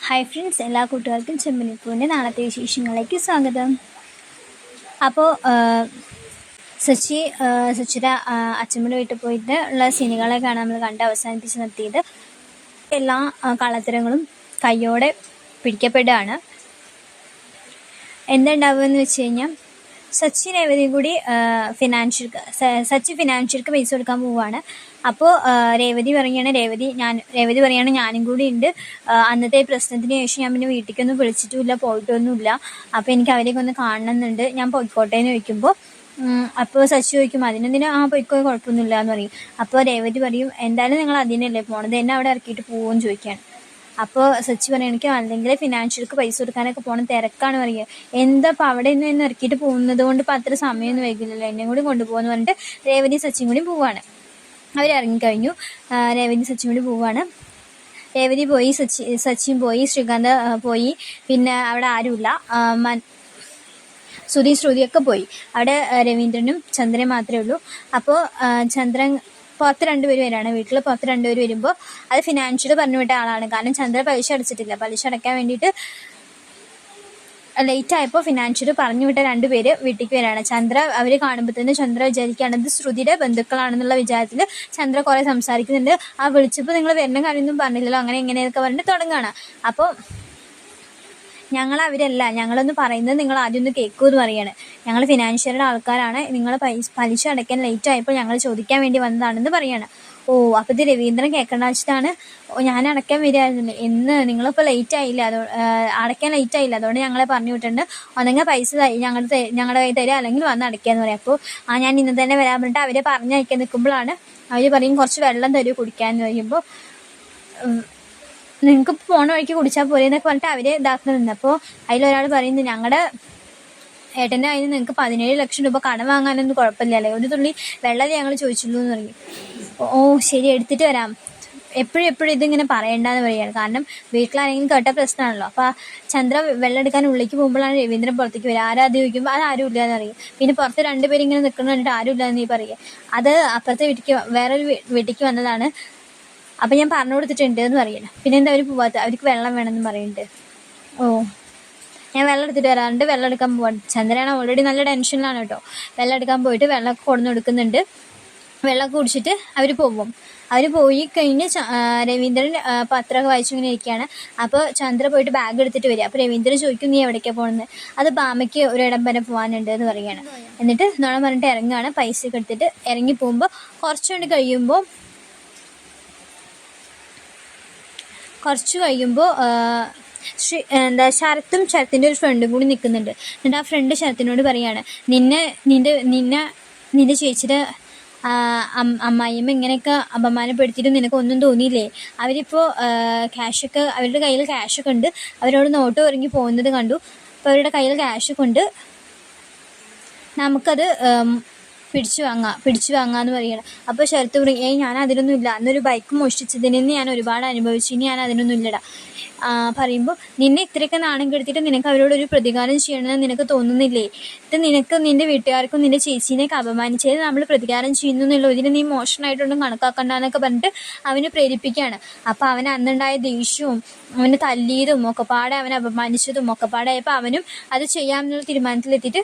Hi friends, എല്ലാ കൂട്ടുകാർക്കും ചെമ്പനിപ്പൂവിൻ്റെ നാളത്തെ വിശേഷങ്ങളിലേക്ക് സ്വാഗതം. അപ്പോൾ സച്ചിയുടെ അച്ഛമ്മയുടെ വീട്ടിൽ പോയിട്ട് ഉള്ള സീനുകളൊക്കെയാണ് നമ്മൾ കണ്ട് അവസാനിപ്പിച്ച് നിർത്തിയത്. എല്ലാ കള്ളത്തരങ്ങളും കയ്യോടെ പിടിക്കപ്പെടുകയാണ്. എന്തുണ്ടാവുമെന്ന് വെച്ച് കഴിഞ്ഞാൽ സച്ചി രേവതിയും കൂടി സച്ചി ഫിനാൻഷ്യർക്ക് പൈസ കൊടുക്കാൻ പോവുകയാണ്. അപ്പോൾ രേവതി പറയാണ് ഞാനും കൂടി ഉണ്ട്. അന്നത്തെ പ്രശ്നത്തിന് ശേഷം ഞാൻ പിന്നെ വീട്ടിലേക്കൊന്നും വിളിച്ചിട്ടുമില്ല, പോയിട്ടൊന്നുമില്ല. അപ്പോൾ എനിക്ക് അവരെയൊക്കെ ഒന്ന് കാണണമെന്നുണ്ട്, ഞാൻ പോയിക്കോട്ടെ എന്ന് ചോദിക്കുമ്പോൾ അപ്പോൾ സച്ചി ചോദിക്കും അതിനെന്തിനാ പോയിക്കോ, കുഴപ്പമൊന്നുമില്ല എന്ന് പറയും. അപ്പോൾ രേവതി പറയും എന്തായാലും നിങ്ങൾ അതിനല്ലേ പോണത്, എന്നെ അവിടെ ഇറക്കിയിട്ട് പോകുമെന്ന് ചോദിക്കുകയാണ്. അപ്പോൾ സച്ചി പറയും എനിക്ക് അല്ലെങ്കിൽ ഫിനാൻഷ്യർക്ക് പൈസ കൊടുക്കാനൊക്കെ പോകണം, തിരക്കാണ് പറയുക. എന്താ ഇപ്പോൾ അവിടെ നിന്ന് ഇറക്കിയിട്ട് പോകുന്നത് കൊണ്ട് ഇപ്പോൾ അത്ര സമയമൊന്നും വൈകില്ലല്ലോ, എന്നെയും കൂടി കൊണ്ടുപോകുമെന്ന് പറഞ്ഞിട്ട് രേവതി സച്ചിയും കൂടി പോവുകയാണ്. അവരിറങ്ങിക്കഴിഞ്ഞു. രേവതി സച്ചിയും കൂടി പോവുകയാണ്. രേവതി പോയി, സച്ചിയും പോയി, ശ്രീകാന്ത് പോയി, പിന്നെ അവിടെ ആരുമില്ല, ശ്രുതിയൊക്കെ പോയി. അവിടെ രവീന്ദ്രനും ചന്ദ്രനും മാത്രമേ ഉള്ളൂ. അപ്പോൾ ചന്ദ്രൻ പുറത്ത് രണ്ടുപേര് വരികയാണ്. വീട്ടിൽ പുറത്ത് രണ്ടുപേര് വരുമ്പോൾ അത് ഫിനാൻഷ്യൽ പറഞ്ഞു വിട്ട ആളാണ്. കാരണം ചന്ദ്ര പലിശ അടച്ചിട്ടില്ല. പലിശ അടയ്ക്കാൻ വേണ്ടിയിട്ട് ലേറ്റ് ആയപ്പോൾ ഫിനാൻഷ്യൽ പറഞ്ഞു വിട്ട രണ്ടുപേര് വീട്ടിലേക്ക് വരികയാണ്. ചന്ദ്ര അവർ കാണുമ്പോൾ തന്നെ ചന്ദ്ര വിചാരിക്കുകയാണത് ശ്രുതിയുടെ ബന്ധുക്കളാണെന്നുള്ള വിചാരത്തിൽ ചന്ദ്ര കുറേ സംസാരിക്കുന്നുണ്ട്. വിളിച്ചപ്പോൾ നിങ്ങൾ വരുന്ന കാര്യമൊന്നും പറഞ്ഞില്ലല്ലോ, അങ്ങനെ എങ്ങനെയൊക്കെ പറഞ്ഞിട്ട് തുടങ്ങുകയാണ്. അപ്പോൾ അവരല്ല, ഞങ്ങളൊന്ന് പറയുന്നത് നിങ്ങൾ ആദ്യം ഒന്ന് കേൾക്കുമെന്ന് പറയാണ്. ഞങ്ങൾ ഫിനാൻഷ്യറുടെ ആൾക്കാരാണ്, നിങ്ങൾ പലിശ അടയ്ക്കാൻ ലേറ്റ് ആയപ്പോൾ ഞങ്ങൾ ചോദിക്കാൻ വേണ്ടി വന്നതാണെന്ന് പറയാണ്. അപ്പോൾ ഇത് രവീന്ദ്രൻ കേൾക്കേണ്ട വെച്ചിട്ടാണ് ഞാൻ അടയ്ക്കാൻ വരികയായിരുന്നു എന്ന്, നിങ്ങളിപ്പോൾ അടയ്ക്കാൻ ലേറ്റ് ആയില്ല, അതുകൊണ്ട് ഞങ്ങളെ പറഞ്ഞു വിട്ടിട്ടുണ്ട്, ഒന്നെങ്കിൽ പൈസ ഞങ്ങളുടെ കയ്യിൽ തരിക അല്ലെങ്കിൽ വന്ന് അടയ്ക്കാന്ന് പറയും. അപ്പോൾ ഞാൻ ഇന്ന് തന്നെ വരാൻ പറഞ്ഞിട്ട് അവരെ പറഞ്ഞയക്കാൻ നിൽക്കുമ്പോഴാണ് അവർ പറയും കുറച്ച് വെള്ളം തരുമോ കുടിക്കാമെന്ന് പറയുമ്പോൾ നിങ്ങൾക്ക് പോണ വഴിക്ക് കുടിച്ചാൽ പോരെ എന്നൊക്കെ പറഞ്ഞിട്ട് അവരെ ഇതാക്കുന്നുണ്ട്. അപ്പോൾ അതിലൊരാൾ പറയുന്നത് ഞങ്ങളുടെ ഏട്ടൻ്റെ കയ്യിൽ നിന്ന് നിങ്ങൾക്ക് 17 ലക്ഷം രൂപ കടം വാങ്ങാനൊന്നും കുഴപ്പമില്ലല്ലേ, ഒരു തുള്ളി വെള്ളം ഞങ്ങൾ ചോദിച്ചുള്ളൂ എന്ന് പറയും. ശരി എടുത്തിട്ട് വരാം, എപ്പോഴും ഇതിങ്ങനെ പറയണ്ടെന്ന് പറയുകയാണ്. കാരണം വീട്ടിലാരെങ്കിലും കേട്ട പ്രശ്നമാണല്ലോ. അപ്പോൾ ചന്ദ്ര വെള്ളം എടുക്കാൻ ഉള്ളിലേക്ക് പോകുമ്പോഴാണ് രവീന്ദ്രൻ പുറത്തേക്ക് വരിക. ആരാ അത് ചോദിക്കുമ്പോൾ അത് ആരും ഇല്ല എന്നറിയും. പിന്നെ പുറത്ത് രണ്ടുപേരും ഇങ്ങനെ നിൽക്കണം കണ്ടിട്ട് ആരും ഇല്ല എന്ന് പറയുക. അത് അപ്പുറത്തെ വേറൊരു വീട്ടിലേക്ക് വന്നതാണ്, അപ്പം ഞാൻ പറഞ്ഞു കൊടുത്തിട്ടുണ്ട് എന്ന് പറയണം. പിന്നെ എന്താ അവർ പോവാത്ത, അവർക്ക് വെള്ളം വേണമെന്ന് പറയുന്നുണ്ട്. ഞാൻ വെള്ളം എടുത്തിട്ട് വരാറുണ്ട്, വെള്ളം എടുക്കാൻ പോവാണ്. ചന്ദ്രയാണ് ഓൾറെഡി നല്ല ടെൻഷനിലാണ് കേട്ടോ. വെള്ളം എടുക്കാൻ പോയിട്ട് വെള്ളമൊക്കെ കൊടുന്ന് കൊടുക്കുന്നുണ്ട്. വെള്ളമൊക്കെ കുടിച്ചിട്ട് അവർ പോകും. അവർ പോയി കഴിഞ്ഞ് രവീന്ദ്രൻ പത്രമൊക്കെ വായിച്ചു ഇങ്ങനെ ഇരിക്കുകയാണ്. അപ്പോൾ ചന്ദ്ര പോയിട്ട് ബാഗ് എടുത്തിട്ട് വരിക. അപ്പോൾ രവീന്ദ്രൻ ചോദിക്കും നീ എവിടേക്കാണ് പോകുന്നത്, അത് ബാമയ്ക്ക് ഒരിടം വരെ പോകാനുണ്ട് എന്ന് പറയുകയാണ്. എന്നിട്ട് നോണ പറഞ്ഞിട്ട് ഇറങ്ങുകയാണ്. പൈസയൊക്കെ എടുത്തിട്ട് ഇറങ്ങി പോകുമ്പോൾ കുറച്ചുകൊണ്ട് കഴിയുമ്പോൾ ശരത്തിൻ്റെ ഒരു ഫ്രണ്ടും കൂടി നിൽക്കുന്നുണ്ട്. എന്നിട്ട് ആ ഫ്രണ്ട് ശരത്തിനോട് പറയാണ് നിന്റെ ചേച്ചിയുടെ അമ്മായിയമ്മ ഇങ്ങനെയൊക്കെ അപമാനപ്പെടുത്തിയിട്ട് നിനക്കൊന്നും തോന്നിയില്ലേ, അവരിപ്പോൾ അവരുടെ കയ്യിൽ ക്യാഷൊക്കെ ഉണ്ട്, അവരോട് നോട്ട് ഇറങ്ങി പോകുന്നത് കണ്ടു, അപ്പോൾ അവരുടെ കയ്യിൽ ക്യാഷൊക്കെ ഉണ്ട്, നമുക്കത് പിടിച്ചു വാങ്ങാന്ന് പറയുകയാണ്. അപ്പോൾ ശരത്ത് പറയും ഞാൻ അതിനൊന്നും ഇല്ല, അന്നൊരു ബൈക്ക് മോഷ്ടിച്ചതിന് ഞാൻ ഒരുപാട് അനുഭവിച്ചു, ഇനി ഞാൻ അതിനൊന്നും ഇല്ലടാ. പറയുമ്പോൾ നിന്നെ ഇത്രയൊക്കെ നാണം കെടുത്തിട്ട് നിനക്ക് അവരോടൊരു പ്രതികാരം ചെയ്യണമെന്ന് നിനക്ക് തോന്നുന്നില്ലേ, ഇത് നിനക്ക് നിൻ്റെ വീട്ടുകാർക്കും നിൻ്റെ ചേച്ചീനെയൊക്കെ അപമാനിച്ചത് നമ്മൾ പ്രതികാരം ചെയ്യുന്നു എന്നുള്ള ഇതിന് നീ മോശമായിട്ടൊന്നും കണക്കാക്കണ്ടെന്നൊക്കെ പറഞ്ഞിട്ട് അവന് പ്രേരിപ്പിക്കുകയാണ്. അപ്പോൾ അവന് അന്നുണ്ടായ ദേഷ്യവും അവന് തല്ലിയതും ഒക്കെപ്പാടെ അവനെ അപമാനിച്ചതും ഒക്കെപ്പാടായപ്പോൾ അവനും അത് ചെയ്യാമെന്നുള്ള തീരുമാനത്തിലെത്തിയിട്ട്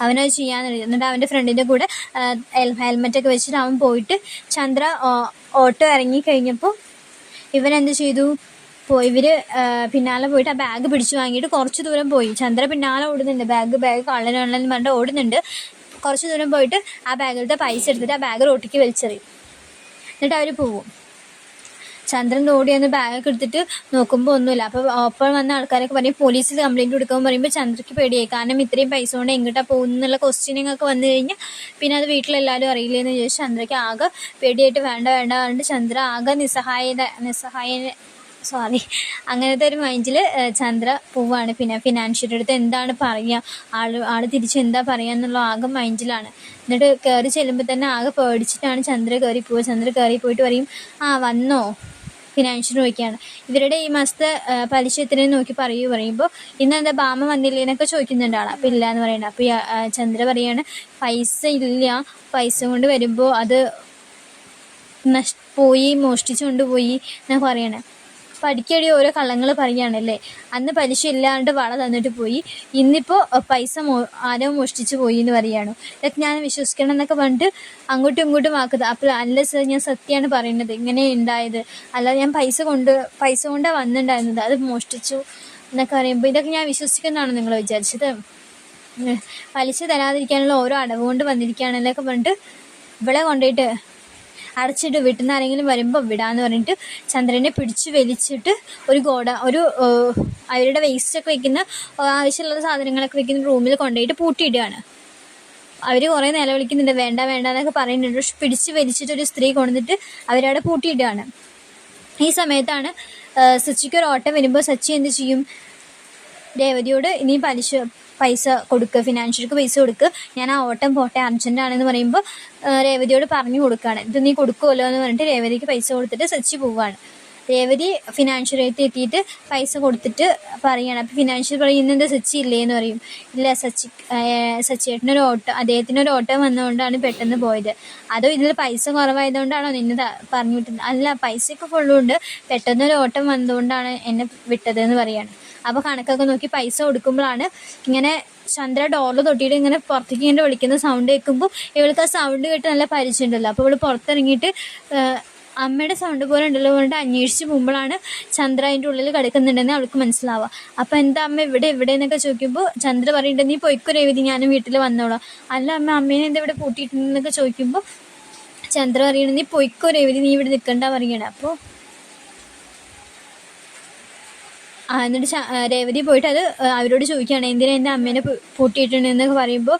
അവനത് ചെയ്യാന്ന്. എന്നിട്ട് അവൻ്റെ ഫ്രണ്ടിൻ്റെ കൂടെ ഹെൽമെറ്റൊക്കെ വെച്ചിട്ട് അവൻ പോയിട്ട് ചന്ദ്ര ഓട്ടോ ഇറങ്ങി കഴിഞ്ഞപ്പോൾ ഇവനെന്ത് ചെയ്തു, ഇവർ പിന്നാലെ പോയിട്ട് ആ ബാഗ് പിടിച്ചു വാങ്ങിയിട്ട് കുറച്ച് ദൂരം പോയി. ചന്ദ്ര പിന്നാലെ ഓടുന്നുണ്ട്, ബാഗ് കള്ളനെന്ന് പറഞ്ഞിട്ട് ഓടുന്നുണ്ട്. കുറച്ച് ദൂരം പോയിട്ട് ആ ബാഗിലത്തെ പൈസ എടുത്തിട്ട് ആ ബാഗ് റോട്ടിക്ക് വലിച്ചെറിയും. എന്നിട്ട് അവർ പോവും. ചന്ദ്രൻ ഓടി വന്ന് ബാഗൊക്കെ എടുത്തിട്ട് നോക്കുമ്പോൾ ഒന്നുമില്ല. അപ്പോൾ ഒപ്പം വന്ന ആൾക്കാരൊക്കെ പറയും പോലീസിൽ കംപ്ലയിൻറ്റ് കൊടുക്കുമ്പോൾ പറയുമ്പോൾ ചന്ദ്രയ്ക്ക് പേടിയായി. കാരണം ഇത്രയും പൈസ കൊണ്ട് എങ്ങോട്ടാണ് പോകുന്നുള്ള ക്വസ്റ്റ്യനിങ് ഒക്കെ വന്നു കഴിഞ്ഞാൽ പിന്നെ അത് വീട്ടിലെല്ലാവരും അറിയില്ലെന്ന് ചോദിച്ചാൽ ചന്ദ്രയ്ക്ക് ആകെ പേടിയായിട്ട് വേണ്ട പറഞ്ഞിട്ട് ചന്ദ്ര ആകെ അങ്ങനത്തെ ഒരു മൈൻഡിൽ ചന്ദ്ര പോവാണ്. പിന്നെ ഫിനാൻഷ്യരുടെ അടുത്ത് എന്താണ് പറയുക, ആള് തിരിച്ച് എന്താ പറയുക എന്നുള്ള ആകെ മൈൻഡിലാണ്. എന്നിട്ട് കയറി ചെല്ലുമ്പോൾ തന്നെ ആകെ പേടിച്ചിട്ടാണ് ചന്ദ്ര കയറി പോവുക. ചന്ദ്ര കയറി പോയിട്ട് പറയും വന്നോ, ഫിനാൻഷ്യൽ നോക്കിയാണ് ഇവരുടെ ഈ മാസത്തെ പലിശ എത്രയും നോക്കി പറയുമ്പോൾ ഇന്നെന്താ ബാമ വന്നില്ലേ എന്നൊക്കെ ചോദിക്കുന്നുണ്ട് ആൾ. അപ്പോൾ ഇല്ല എന്ന് പറയുന്നത്. അപ്പോൾ ചന്ദ്ര പറയാണ് പൈസ ഇല്ല, പൈസ കൊണ്ട് വരുമ്പോൾ അത് മോഷ്ടിച്ചു കൊണ്ടുപോയി എന്നൊക്കെ പറയണേ. പഠിക്കടി ഓരോ കള്ളങ്ങൾ പറയുകയാണല്ലേ. അന്ന് പലിശ ഇല്ലാണ്ട് വള തന്നിട്ട് പോയി, ഇന്നിപ്പോൾ പൈസ ആരോ മോഷ്ടിച്ച് പോയി എന്ന് പറയുകയാണ്. ഇതൊക്കെ ഞാൻ വിശ്വസിക്കണം എന്നൊക്കെ പറഞ്ഞിട്ട് അങ്ങോട്ടും ഇങ്ങോട്ടും ആക്കുന്നത്. അപ്പോൾ അല്ല സർ, ഞാൻ സത്യമാണ് പറയുന്നത്, ഇങ്ങനെ ഉണ്ടായത്. അല്ലാതെ ഞാൻ പൈസ കൊണ്ടാണ് വന്നിട്ടുണ്ടായിരുന്നത്, അത് മോഷ്ടിച്ചു എന്നൊക്കെ പറയുമ്പോൾ ഇതൊക്കെ ഞാൻ വിശ്വസിക്കുന്നതാണ് നിങ്ങൾ വിചാരിച്ചത്? പലിശ തരാതിരിക്കാനുള്ള ഓരോ അടവ് കൊണ്ട് വന്നിരിക്കുകയാണെന്നൊക്കെ പറഞ്ഞിട്ട് ഇവിടെ കൊണ്ടുപോയിട്ട് അടച്ചിട്ട് വീട്ടിൽ നിന്ന് ആരെങ്കിലും വരുമ്പോൾ വിടാന്ന് പറഞ്ഞിട്ട് ചന്ദ്രനെ പിടിച്ച് വലിച്ചിട്ട് ഒരു അവരുടെ വേസ്റ്റൊക്കെ വെക്കുന്ന, ആവശ്യമുള്ള സാധനങ്ങളൊക്കെ വെക്കുന്ന റൂമിൽ കൊണ്ടുപോയിട്ട് പൂട്ടിയിടുകയാണ്. അവർ കുറേ നിലവിളിക്കുന്നുണ്ട്, വേണ്ട വേണ്ട എന്നൊക്കെ പറയുന്നുണ്ട്. പിടിച്ച് വലിച്ചിട്ട് ഒരു സ്ത്രീ കൊണ്ടുവന്നിട്ട് അവരവിടെ പൂട്ടിയിടുകയാണ്. ഈ സമയത്താണ് സച്ചിക്ക് ഒരു ഓട്ടം വരുമ്പോൾ സച്ചി എന്ത് ചെയ്യും, രേവതിയോട് ഇനി പൈസ കൊടുക്കുക, ഫിനാൻഷ്യർക്ക് പൈസ കൊടുക്കുക, ഞാൻ ആ ഓട്ടം പോട്ടെ, അർജൻറ്റാണെന്ന് പറയുമ്പോൾ രേവതിയോട് പറഞ്ഞു കൊടുക്കുകയാണ്, ഇത് നീ കൊടുക്കുമല്ലോ എന്ന് പറഞ്ഞിട്ട് രേവതിക്ക് പൈസ കൊടുത്തിട്ട് സച്ചി പോവുകയാണ്. രേവതി ഫിനാൻഷ്യറായിട്ട് എത്തിയിട്ട് പൈസ കൊടുത്തിട്ട് പറയുകയാണ്. അപ്പോൾ ഫിനാൻഷ്യർ പറയും, ഇന്നെന്താ സച്ചി ഇല്ലേ എന്ന് പറയും. ഇല്ല, സച്ചിയേട്ടനൊരു അദ്ദേഹത്തിനൊരു ഓട്ടം വന്നതുകൊണ്ടാണ് പെട്ടെന്ന് പോയത്. അതോ ഇതിൽ പൈസ കുറവായതുകൊണ്ടാണോ നിന്നെ പറഞ്ഞു വിട്ടത്? അല്ല, പൈസയൊക്കെ ഫുള്ളുണ്ട്, പെട്ടെന്നൊരു ഓട്ടം വന്നതുകൊണ്ടാണ് എന്നെ വിട്ടത് എന്ന് പറയാണ്. അപ്പോൾ കണക്കൊക്കെ നോക്കി പൈസ കൊടുക്കുമ്പോഴാണ് ഇങ്ങനെ ചന്ദ്ര ഡോറിൽ തൊട്ടിയിട്ട് ഇങ്ങനെ പുറത്തേക്ക് ഇങ്ങനെ വിളിക്കുന്ന സൗണ്ട് കേൾക്കുമ്പോൾ ഇവൾക്ക് ആ സൗണ്ട് കേട്ട് നല്ല പരിചയമുണ്ടല്ലോ. അപ്പോൾ ഇവൾ പുറത്തിറങ്ങിയിട്ട് അമ്മയുടെ സൗണ്ട് പോലെ ഉണ്ടല്ലോ പറഞ്ഞിട്ട് അന്വേഷിച്ച് പോകുമ്പോഴാണ് ചന്ദ്ര അതിൻ്റെ ഉള്ളിൽ കിടക്കുന്നുണ്ടെന്ന് അവൾക്ക് മനസ്സിലാവുക. അപ്പോൾ എന്താ അമ്മ ഇവിടെ എന്നൊക്കെ ചോദിക്കുമ്പോൾ ചന്ദ്ര പറയുന്നുണ്ട്, നീ പൊയ്ക്കോ രേവതി, ഞാനും വീട്ടിൽ വന്നോളാം. അല്ല അമ്മ, അമ്മേനെ എന്താ ഇവിടെ പൂട്ടിയിട്ടുണ്ടെന്നൊക്കെ ചോദിക്കുമ്പോൾ ചന്ദ്ര പറയുന്നത്, നീ പൊയ്ക്കോ രേവതി, നീ ഇവിടെ നിൽക്കണ്ട പറയണം. അപ്പോൾ എന്നിട്ട് രേവതി പോയിട്ട് അത് അവരോട് ചോദിക്കുകയാണ്, എന്തിനാ എൻ്റെ അമ്മേനെ പൂട്ടിയിട്ടുണ്ടെന്നൊക്കെ പറയുമ്പോൾ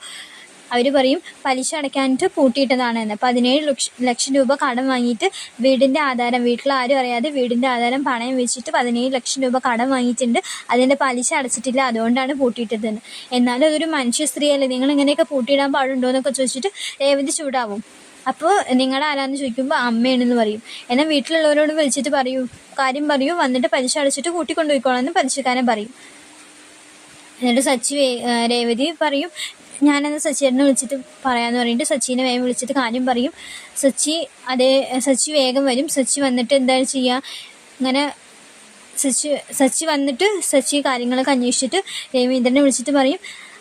അവർ പറയും, പലിശ അടയ്ക്കാനിട്ട് പൂട്ടിയിട്ടതാണ് എന്ന്. 17 ലക്ഷം രൂപ കടം വാങ്ങിയിട്ട് വീടിൻ്റെ ആധാരം, വീട്ടിലാരും അറിയാതെ വീടിൻ്റെ ആധാരം പണയം വെച്ചിട്ട് 17 ലക്ഷം രൂപ കടം വാങ്ങിയിട്ടുണ്ട്, അതിൻ്റെ പലിശ അടച്ചിട്ടില്ല, അതുകൊണ്ടാണ് പൂട്ടിയിട്ടതെന്ന്. എന്നാലും അതൊരു മനുഷ്യ സ്ത്രീയല്ലേ, നിങ്ങൾ ഇങ്ങനെയൊക്കെ പൂട്ടിയിടാൻ പാടുണ്ടോ എന്നൊക്കെ ചോദിച്ചിട്ട് രേവതി ചൂടാവും. അപ്പോൾ നിങ്ങളുടെ ആരാന്ന് ചോദിക്കുമ്പോൾ അമ്മയാണെന്ന് പറയും. എന്നാൽ വീട്ടിലുള്ളവരോട് വിളിച്ചിട്ട് കാര്യം പറയൂ, വന്നിട്ട് പലിശ അടച്ചിട്ട് കൂട്ടിക്കൊണ്ടുപോയിക്കോളാം എന്ന് പലിശക്കാരൻ പറയും. എന്നിട്ട് രേവതി പറയും, ഞാനെന്ന് സച്ചിനെ വിളിച്ചിട്ട് പറയാമെന്ന് പറഞ്ഞിട്ട് സച്ചിനെ വേഗം വിളിച്ചിട്ട് കാര്യം പറയും. സച്ചി വേഗം വരും. സച്ചി വന്നിട്ട് എന്താണ് ചെയ്യുക, ഇങ്ങനെ സച്ചി വന്നിട്ട് സച്ചി കാര്യങ്ങളൊക്കെ അന്വേഷിച്ചിട്ട് രവീന്ദ്രനെ വിളിച്ചിട്ട് പറയും,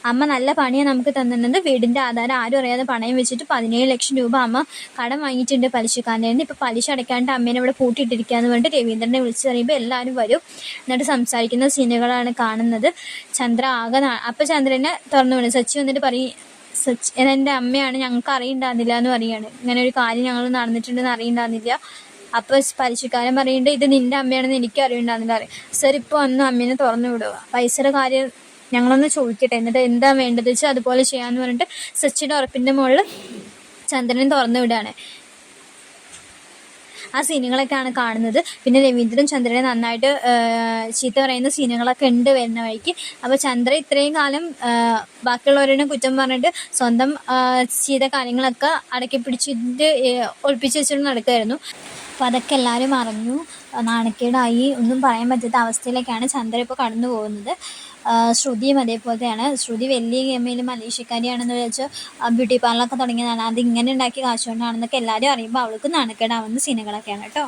അമ്മ നല്ല പണിയാണ് നമുക്ക് തന്നിട്ടുണ്ട്, വീടിൻ്റെ ആധാരം ആരും അറിയാതെ പണയം വെച്ചിട്ട് 17 ലക്ഷം രൂപ അമ്മ കടം വാങ്ങിയിട്ടുണ്ട് പലിശക്കാരൻ്റെ. ഇപ്പോൾ പലിശ അടയ്ക്കാണ്ട് അമ്മേനെ ഇവിടെ പൂട്ടിയിട്ടിരിക്കുകയെന്ന് പറഞ്ഞിട്ട് രവീന്ദ്രനെ വിളിച്ച് പറയുമ്പോൾ എല്ലാവരും വരും. എന്നിട്ട് സംസാരിക്കുന്ന സീനുകളാണ് കാണുന്നത്. ചന്ദ്ര അപ്പോൾ ചന്ദ്രനെ തുറന്നു വിടും. സച്ചി വന്നിട്ട് പറയും, എൻ്റെ അമ്മയാണ്, ഞങ്ങൾക്ക് അറിയണ്ടായിരുന്നില്ല എന്ന് പറയുകയാണ്, ഇങ്ങനെ ഒരു കാര്യം ഞങ്ങൾ നടന്നിട്ടുണ്ടെന്ന് അറിയണ്ടായിരുന്നില്ല. അപ്പോൾ പലിശക്കാരൻ പറയുന്നുണ്ട്, ഇത് നിൻ്റെ അമ്മയാണെന്ന് എനിക്ക് അറിയണ്ടായിരുന്നില്ല. അറിയാം സർ, ഇപ്പോൾ വന്ന് അമ്മേനെ തുറന്നു വിടുക, പൈസയുടെ കാര്യം ഞങ്ങളൊന്ന് ചോദിക്കട്ടെ, എന്നിട്ട് എന്താ വേണ്ടത് വെച്ചാൽ അതുപോലെ ചെയ്യാമെന്ന് പറഞ്ഞിട്ട് സച്ചിയുടെ ഉറപ്പിൻ്റെ മുകളിൽ ചന്ദ്രനെ തുറന്നു വിടുകയാണ്. ആ സീനുകളൊക്കെയാണ് കാണുന്നത്. പിന്നെ രവീന്ദ്രൻ ചന്ദ്രനെ നന്നായിട്ട് ചീത്ത പറയുന്ന സീനുകളൊക്കെ ഉണ്ട് വരുന്ന വഴിക്ക്. അപ്പോൾ ചന്ദ്ര ഇത്രയും കാലം ബാക്കിയുള്ളവരുടെ കുറ്റം പറഞ്ഞിട്ട് സ്വന്തം ചെയ്ത കാര്യങ്ങളൊക്കെ അടക്കി പിടിച്ചിട്ട് ഒളിപ്പിച്ച് വെച്ചിട്ട് നടക്കുമായിരുന്നു. അപ്പോൾ അതൊക്കെ എല്ലാവരും അറിഞ്ഞു, നാണക്കേടായി, ഒന്നും പറയാൻ പറ്റാത്ത അവസ്ഥയിലേക്കാണ് ചന്ദ്ര ഇപ്പോൾ കടന്നു പോകുന്നത്. ശ്രുതിയും അതേപോലെയാണ്. ശ്രുതി വലിയ ഗെയിമിൽ മലേഷ്യക്കാരിയാണെന്ന് വെച്ചാൽ ബ്യൂട്ടി പാർലറൊക്കെ തുടങ്ങിയതാണ്, അത് ഇങ്ങനെ ഉണ്ടാക്കി കാശുകൊണ്ടാണെന്നൊക്കെ എല്ലാവരും അറിയുമ്പോൾ അവൾക്ക് നാണക്കേടാവുന്ന സീനുകളൊക്കെയാണ് കേട്ടോ.